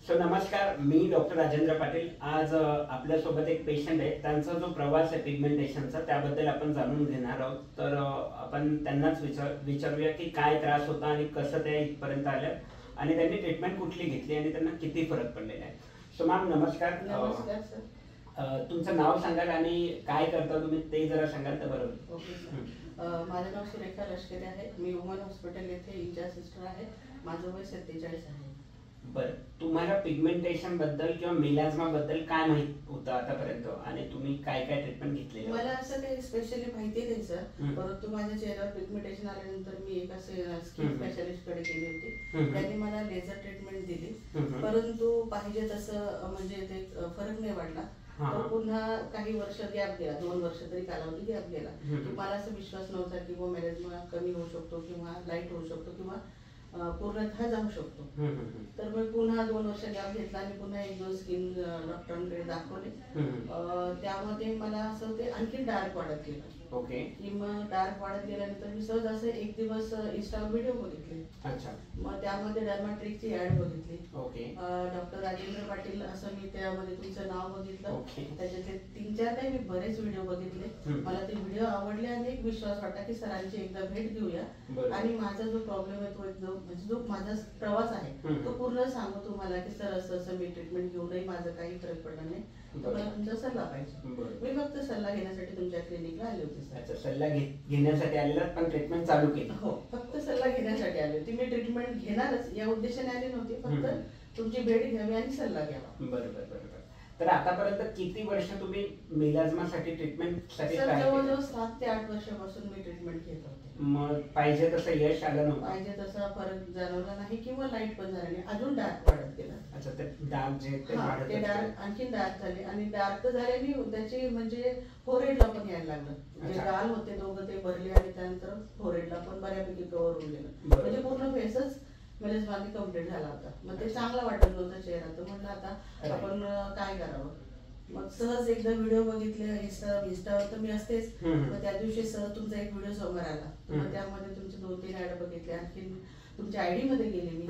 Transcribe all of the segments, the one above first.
So नमस्कार, मी doctor Rajendra Patil. आज आपल्यासोबत एक पेशंट आहे, त्यांचा जो प्रवास आहे पिगमेंटेशनचा त्याबद्दल आपण जाणून घेणार आहोत। तर आपण त्यांनाच विचारूया की काय त्रास होता आणि कसं ते इथपर्यंत आलं आणि त्यांनी ट्रीटमेंट कुठली घेतली आणि त्यांना किती फरक पडलेला आहे। सो मॅम नमस्कार। नमस्कार सर। तुमचं नाव सांगाल आणि काय करता तुम्ही ते जरा सांगाल तर बरं होईल। ओके सर, माझं नाव सुरेखा लष्करे आहे। मी वुमन हॉस्पिटल येथे इंचार्ज सिस्टर आहे। माझं वय 47 आहे। बरं, तुम्हाला पिगमेंटेशन बद्दल किंवा मेलाझ्मा बद्दल काय माहित होतं आतापर्यंत आणि तुम्ही काय काय ट्रीटमेंट घेतलेली? मला असं काही स्पेशली माहिती नाही सर, परंतु माझ्या चेहऱ्यावर पिगमेंटेशन आल्यानंतर मी एका स्किन स्पेशलिस्ट कडे गेली होती। त्यांनी मला लेझर ट्रीटमेंट दिली, परंतु पाहिजे तसं म्हणजे ते फरक नाही वाटला। तर पुन्हा काही वर्ष गॅप गेला, 2 वर्ष तरी कालावधी गॅप गेला। मला असं विश्वास नव्हता की वो मेलाझ्मा कमी होऊ शकतो किंवा लाईट होऊ शकतो किंवा पूर्णतः जाऊ शकतो। तर मी पुन्हा 2 वर्ष गॅप घेतला आणि पुन्हा 1-2 स्किन डॉक्टरांकडे दाखवले। त्यामध्ये मला असं ते आणखी डार्क वाढत गेलं। ओके। की मग डार्क वाढत गेल्यानंतर मी सहज असं एक दिवस इंस्टावर व्हिडिओ बघितले। अच्छा। मग त्यामध्ये डर्माट्रिकची ऍड बघितली। ओके। डॉक्टर राजेंद्र पाटील असं मी त्यामध्ये तुमचं नाव बघितलं। त्याच्यातले 3-4 काही मी बरेच व्हिडिओ बघितले। मला ते व्हिडिओ आवडले आणि एक विश्वास वाटला की सरांची एकदा भेट घेऊया आणि माझा जो प्रॉब्लेम आहे तो एकदम म्हणजे जो माझा प्रवास आहे तो पूर्ण सांगू तुम्हाला की सर असं असं मी ट्रीटमेंट घेऊनही माझं काही फरक पडला नाही, तुम्हाला तुमचा सल्ला पाहिजे। मी फक्त सल्ला घेण्यासाठी तुमच्या क्लिनिकला आले होते सर। अच्छा, सल्ला घेण्यासाठी आलेला पण ट्रीटमेंट चालू केली? हो, फक्त सल्ला घेण्यासाठी आले होते। मी ट्रीटमेंट घेणारच या उद्देशाने आले नव्हते, फक्त तुमची भेट घ्यावी आणि सल्ला घ्यावा। बरोबर। तर आतापर्यंत किती वर्ष तुम्ही मेलाझ्मासाठी ट्रीटमेंट साठी सर जवळजवळ 7 ते 8 वर्षापासून मी ट्रीटमेंट घेत होते। मग पाहिजे तसं यश आलं नव्हतं? पाहिजे तसा फरक जाणवला नाही किंवा लाईट पण झाला नाही, अजून डार्क वाढत गेला। अच्छा, ते डार्क जे ते वाढत ते डार्क आणखी डार्क झाले आणि डार्क झाल्याने त्याची म्हणजे फोरहेडला पण यायला लागलं। जे गाल होते दोघं ते भरले आणि त्यानंतर फोरहेडला पण बऱ्यापैकी कव्हर होऊन गेलं, म्हणजे पूर्ण फेसच मेलाझ्माने कंप्लीट झाला होता। मग ते चांगला वाटत नव्हतं चेहरा, तर म्हटलं आता आपण काय करावं। मग सहज एकदा व्हिडिओ बघितले इंस्टावर, तर मी असतेच। मग त्या दिवशी सहज तुमचा एक व्हिडिओ समोर आला, मग त्यामध्ये तुमचे 2-3 ऍड बघितले, आणखी तुमच्या आयडी मध्ये गेले मी,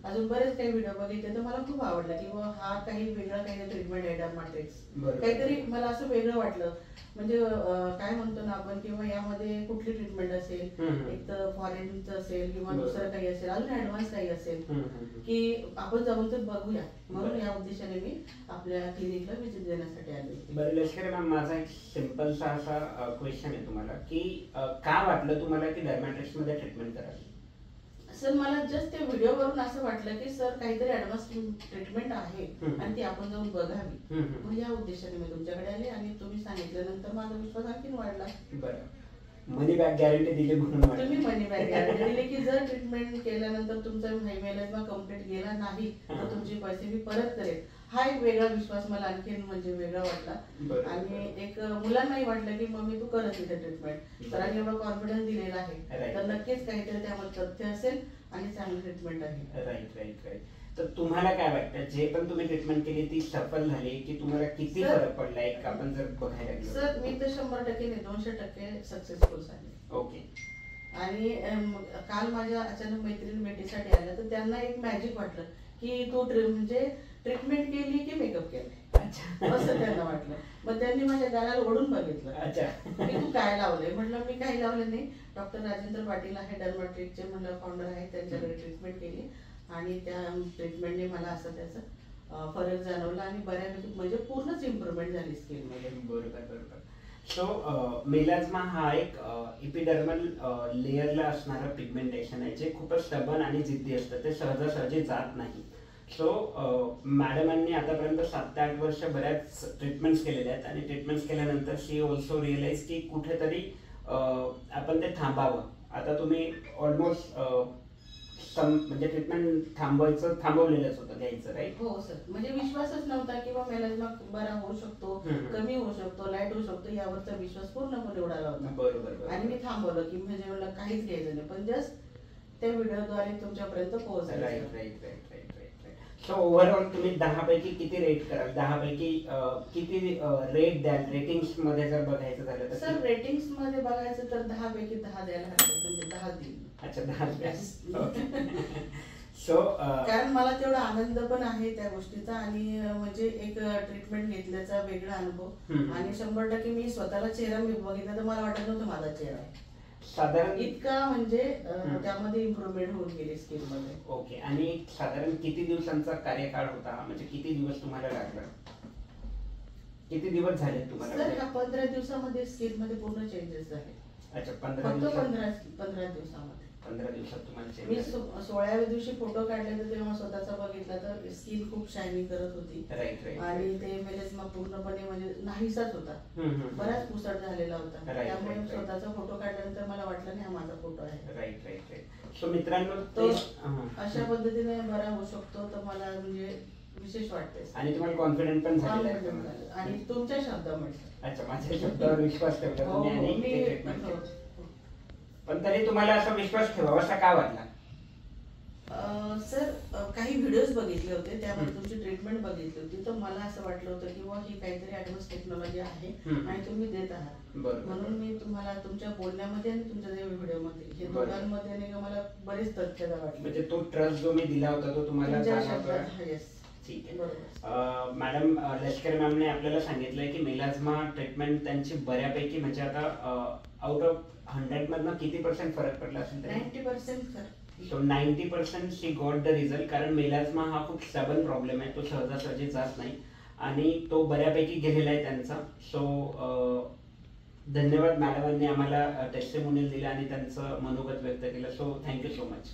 अजून बरेच काही व्हिडिओ बघितले। तर मला खूप आवडला की हा काही वेगळा काही ट्रीटमेंट आहे डर्माट्रिक्स, काहीतरी मला असं वेगळं वाटलं। म्हणजे काय म्हणतो ना आपण, किंवा यामध्ये कुठली ट्रीटमेंट असेल, एक तर फॉरेनचं असेल किंवा दुसरं काही असेल, अजून ऍडव्हान्स काही असेल की आपण जाऊन तर बघूया, म्हणून या उद्देशाने मी आपल्या क्लिनिकला व्हिजिट देण्यासाठी आले होते। बरं लष्करे मॅम, माझा एक सिंपलसा असा क्वेश्चन आहे तुम्हाला की काय वाटलं तुम्हाला की डर्मॅट्रिक्स मध्ये ट्रीटमेंट करावी? सर मला जस्ट त्या व्हिडिओ वरून असं वाटलं की सर काहीतरी ऍडव्हान्स ट्रीटमेंट आहे आणि ती आपण जाऊन बघावी, मग या उद्देशाने मी तुमच्याकडे आले आणि तुम्ही सांगितल्यानंतर माझा विश्वास आणखीन वाढला। बरं, मनी बॅक गॅरंटी दिली म्हणून तुम्ही मनी बॅक गॅरंटी दिली की जर ट्रीटमेंट केल्यानंतर तुमचा मेलाझ्मा कंप्लीट गेला नाही तर तुमचे पैसे मी परत करेन, हा एक वेगळा विश्वास मला आणखीन म्हणजे वेगळा वाटला। आणि एक मुलांनाही वाटलं की मम्मी तू करत इथे ट्रीटमेंट, सरांनी एवढा कॉन्फिडन्स दिलेला आहे, तर नक्कीच काहीतरी त्यामध्ये तथ्य असेल आणि चांगली ट्रीटमेंट आहे। राईट। तर तुम्हाला काय वाटतं, जे पण तुम्ही ट्रीटमेंट केली ती सफल झाली की तुम्हाला किती फरक पडला एक आपण जर बघायला गेलो? सर मी तर 100% नाही, 200% सक्सेसफुल झाले। ओके। आणि काल माझ्या अचानक मैत्रीण भेटीसाठी आल्या, तर त्यांना एक मॅजिक वाटलं की तू म्हणजे ट्रीटमेंट केली की मेकअप केलाय, असं त्यांना वाटलं। मग त्यांनी माझ्या गालाला ओढून बघितलं, की तू काय लावलंय? म्हटलं मी काही लावलं नाही, डॉक्टर राजेंद्र पाटील आहे डर्माट्रिकचे म्हणलं फाउंडर आहे, त्यांच्याकडे ट्रीटमेंट केली आणि त्या ट्रीटमेंटने मला असं त्याचा फरक जाणवला आणि बऱ्यापैकी म्हणजे पूर्णच इम्प्रूव्हमेंट झाली स्किन मध्ये। बरोबर। सो मेलाझ्मा हा एक इपिडर्मल लेयरला असणारा पिगमेंटेशन आहे, जे खूपच स्टबन आणि जिद्दी असतं, ते सहजासहजी जात नाही। सो मॅडमांनी आतापर्यंत 7 ते 8 वर्ष बऱ्याच ट्रीटमेंट्स केलेल्या आहेत आणि ट्रीटमेंट्स केल्यानंतर शी ऑल्सो रिअलाइज की कुठेतरी आपण ते थांबावं। आता तुम्ही ऑलमोस्ट म्हणजे ट्रीटमेंट थांबवलेलंच होतं घ्यायचं, राईट? हो सर, म्हणजे विश्वासच नव्हता की मेलाझ्मा बरा होऊ शकतो, कमी होऊ शकतो, लाईट होऊ शकतो, यावरचा विश्वास पूर्णपणे उडाला होता। बरोबर। आणि मी थांबवलं की म्हणजे मला काहीच घ्यायचं नाही, पण जस्ट त्या व्हिडिओद्वारे तुमच्यापर्यंत पोहोचलं। राईट। सो ओव्हरऑल तुम्ही 10 पैकी किती रेट कराल? 10 पैकी किती रेट द्याल रेटिंग्स मध्ये जर बघायचं झालं तर? सर रेटिंग्स मध्ये बघायचं तर 10 पैकी 10 द्यायला हरकत, म्हणजे 10 देईल। अच्छा, 10 द्याल। सो कारण मला तेवढा आनंद पण आहे त्या गोष्टीचा आणि म्हणजे एक ट्रीटमेंट घेतल्याचा वेगळा अनुभव आणि 100% मी स्वतःला चेहरा मी बघितला तर मला वाटत नव्हतं माझा चेहरा आहे. साधारण इतका म्हणजे त्यामध्ये इम्प्रुव्हमेंट होऊन गेली स्किन मध्ये. ओके. आणि साधारण किती दिवसांचा कार्यकाळ होता, म्हणजे किती दिवस तुम्हाला लागला, किती दिवस झाले तुम्हाला? सर ह्या 15 दिवसामध्ये स्किन मध्ये पूर्ण चेंजेस झाले. अच्छा, फक्त 15 दिवसामध्ये. 15 दिवसात तुम्हाला मी चेंज? 16व्या दिवशी फोटो काढले तर तेव्हा स्वतःचा बघितला तर स्किन खूप शायनिंग करत होती. राईट. आणि ते मेलेस्मा पूर्णपणे म्हणजे नाहीसाच होता, बराच पुसट झालेला होता. त्यामुळे स्वतःचा फोटो काढल्यानंतर मला वाटलं नाही हा माझा फोटो आहे. राईट. सो मित्रांनो, तो अशा पद्धतीने बरा होऊ शकतो तर मला म्हणजे विशेष वाटते. आणि तुम्हाला कॉन्फिडंट पण झालेला आहे आणि तुमच्या शब्दामुळे. अच्छा, माझ्या शब्दावर विश्वास ठेवला तुम्ही आणि ते ट्रीटमेंट केलं. पण तरी तुम्हाला असा विश्वास ठेवावासा का वाटला? सर काही व्हिडिओज बघितले होते, त्यामध्ये तुमची ट्रीटमेंट बघितली होती, तर मला असं वाटलं होतं की ही काहीतरी ऍडव्हान्स टेक्नॉलॉजी आहे आणि तुम्ही देत आहात. म्हणून मी तुम्हाला तुमच्या बोलण्यामध्ये आणि तुमच्या व्हिडिओमध्ये हे दोघांमध्ये नाही का मला बरीच तथ्यता वाटली. म्हणजे तो ट्रस्ट जो मी दिला होता तो तुम्हाला जाणवतोय? ठीक आहे. मॅडम लष्कर मॅमने आपल्याला सांगितलंय की मेलाझ्मा ट्रीटमेंट त्यांची बऱ्यापैकी म्हणजे आता आउट ऑफ 100 मधनं किती % फरक पडला असेल? 90% sir. So 90% she got the result. कारण मेलाझ्मा हा खूप स्टबन प्रॉब्लेम आहे, तो सहजासहजी जात नाही आणि तो बऱ्यापैकी गेलेला आहे त्यांचा. सो धन्यवाद मॅडमांनी आम्हाला टेस्टिमोनियल दिला आणि त्यांचं मनोगत व्यक्त केलं. So thank you so much.